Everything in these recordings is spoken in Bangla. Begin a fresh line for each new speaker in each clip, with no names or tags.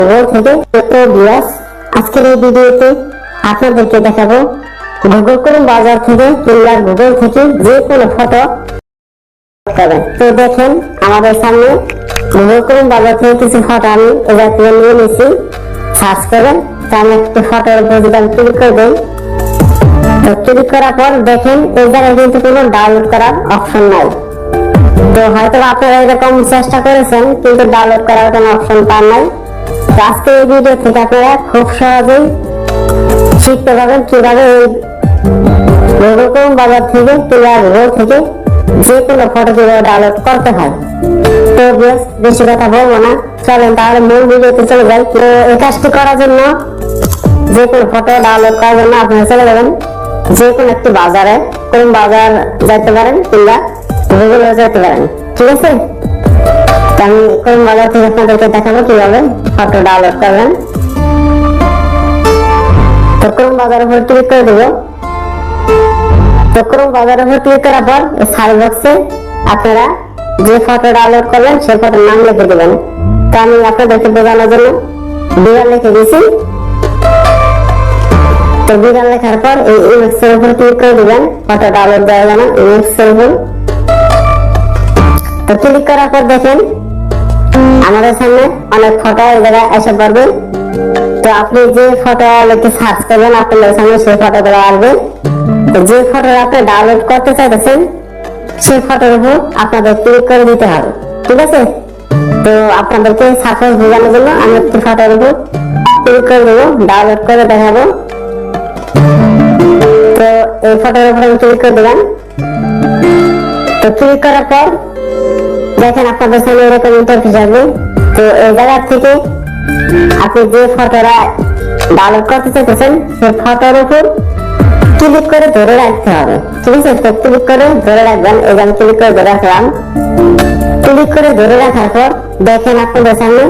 গুগল থেকে। তো ভিউয়ার্স, আজকের এই ভিডিওতে আপনাদেরকে দেখাবো গুগল ক্রোম ব্রাউজার থেকে কিংবা গুগল থেকে যে কোনো ফটো করবেন। তো দেখেন আমাদের সামনে গুগল ক্রোম ব্রাউজার থেকে কিছু ফটো আমি এবার থেকে নিয়ে নিয়েছি। সার্চ করবেন, তো আমি একটি ফটোর উপর যদি আমি ক্লিক করে দিই, তো ক্লিক করার পর দেখেন এই জায়গায় কিন্তু কোনো ডাউনলোড করার অপশন নাই। তো হয়তো আপনারা এরকম চেষ্টা করেছেন কিন্তু ডাউনলোড করার কোনো অপশন পান নাই। তো আজকে এই ভিডিও থেকে আপনারা খুব সহজেই শিখতে পারবেন কিভাবে এই গুগল ক্রোম ব্রাউজার থেকে কিংবা গুগল থেকে যে কোনো ফটো কিভাবে ডাউনলোড করতে হয়। তো বেশি কথা বলবো না, চলেন তাহলে মূল ভিডিওতে চলে যাই। তো এই কাজটি করার জন্য যে কোনো ফটো ডাউনলোড করার জন্য আপনারা চলে যাবেন যে কোনো একটি বাজারে, ক্রোম ব্রাউজার যেতে পারেন কিংবা গুগলে যেতে পারেন, ঠিক আছে? আমি ক্রোম ব্রাউজার থেকে আপনাদেরকে দেখাবো কিভাবে ফটো ডাউনলোড করবেন। তো ক্রোম ব্রাউজারের উপর ক্লিক করে দেবো। তো ক্রোম ব্রাউজারের উপর ক্লিক করার পর সার্চ বক্সে আপনারা যে ফটো ডাউনলোড করবেন সেই ফটোর নাম লিখে দেবেন। তো আমি আপনাদেরকে বোঝানোর জন্য বিরান লিখে দিয়েছি। তো বিরান লেখার পর এই ইমেজের উপর ক্লিক করে দিবেন ফটো ডাউনলোড দেওয়ার জন্য ইমেজের উপর। তো ক্লিক করার পর দেখেন আমাদের সামনে অনেক ফটো এই জায়গায় এসে পড়বে। তো আপনি যে ফটো লিখে সার্চ করবেন আপনাদের সামনে সেই ফটোগুলো আসবে। তো যে ফটো আপনি ডাউনলোড করতে চাইতেছেন সেই ফটোর উপর আপনাদের ক্লিক করে দিতে হবে, ঠিক আছে? তো আপনাদেরকে সাপোজ বোঝানোর জন্য আমি একটি ফটোর উপর ক্লিক করে দেবো, ডাউনলোড করে দেখাবো। তো এই ফটোর উপর আমি ক্লিক করে দিলাম। তো ক্লিক করার পর দেখেন আপনাদের সামনে এরকম ইন্টারফেস আসবে। তো এই জায়গা থেকে আপনি যে ফটোটা ডাউনলোড করতে চাইতেছেন সেই ফটোর উপর ক্লিক করে ধরে রাখতে হবে, ঠিক আছে? তো ক্লিক করে ধরে রাখবেন। এই যে আমি ক্লিক করে ধরে রাখলাম। ক্লিক করে ধরে রাখার পর দেখেন আপনাদের সামনে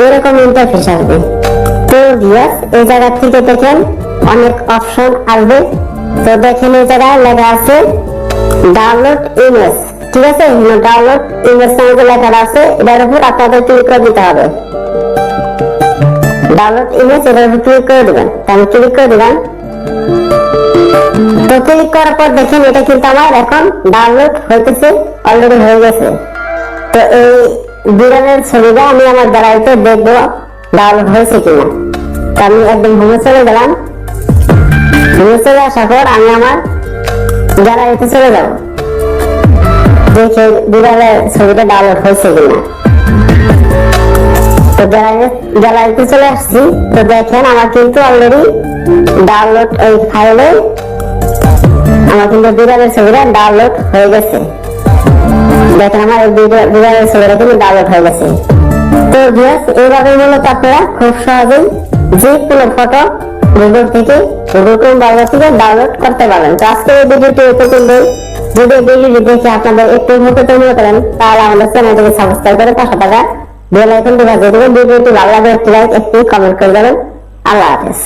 এরকম ইন্টারফেস আসবে। তো ভিউয়ার্স, এই জায়গা থেকে দেখেন অনেক অপশন আসবে। তো দেখেন এই জায়গায় লেখা আছে ডাউনলোড ইমেজ, ঠিক আছে? ডাউনলোড ইমেজ নামে যে লেখা আছে এটার উপর আপনাদের ক্লিক করে দিতে হবে। ডাউনলোড ইমেজ এটার উপর ক্লিক করে দিবেন। আমি ক্লিক করে দিলাম। তো ক্লিক করার পর দেখেন এটা কিন্তু আমার এখন ডাউনলোড হইতেছে, অলরেডি হয়ে গেছে। তো এই বিড়ালের ছবিটা আমি আমার গ্যালারিতে দেখবো ডাউনলোড হয়েছে কিনা। তো আমি একদম হোমে চলে গেলাম। হোমে চলে আসার পর আমি আমার গ্যালারিতে চলে যাব, দেখে বিড়ালের ছবিটা ডাউনলোড হয়েছে কিনা। তো গ্যালারিতে চলে আসছি। তো দেখেন আমার কিন্তু অলরেডি ডাউনলোড এই ফাইলে আমার কিন্তু বিড়ালের ছবিটা ডাউনলোড হয়ে গেছে। দেখেন আমার এই বিড়ালের ছবিটা কিন্তু ডাউনলোড হয়ে গেছে। তো ভিউয়ার্স, এইভাবে মূলত আপনারা খুব সহজেই যে কোনো ফটো গুগল থেকে গুগল ক্রোম ব্রাউজার থেকে ডাউনলোড করতে পারবেন। তো আজকে এই ভিডিওটি এতটুকুই। যদি ভিডিওটি দেখে আপনাদের একটু উপকৃত মনে করেন তাহলে আমাদের চ্যানেলটিকে সাবস্ক্রাইব করে পাশে থাকা বেল আইকনটি বাজিয়ে দেবেন। ভিডিওটি ভালো লাগলে একটি লাইক একটি কমেন্ট করে দেবেন। আল্লাহ হাফেজ।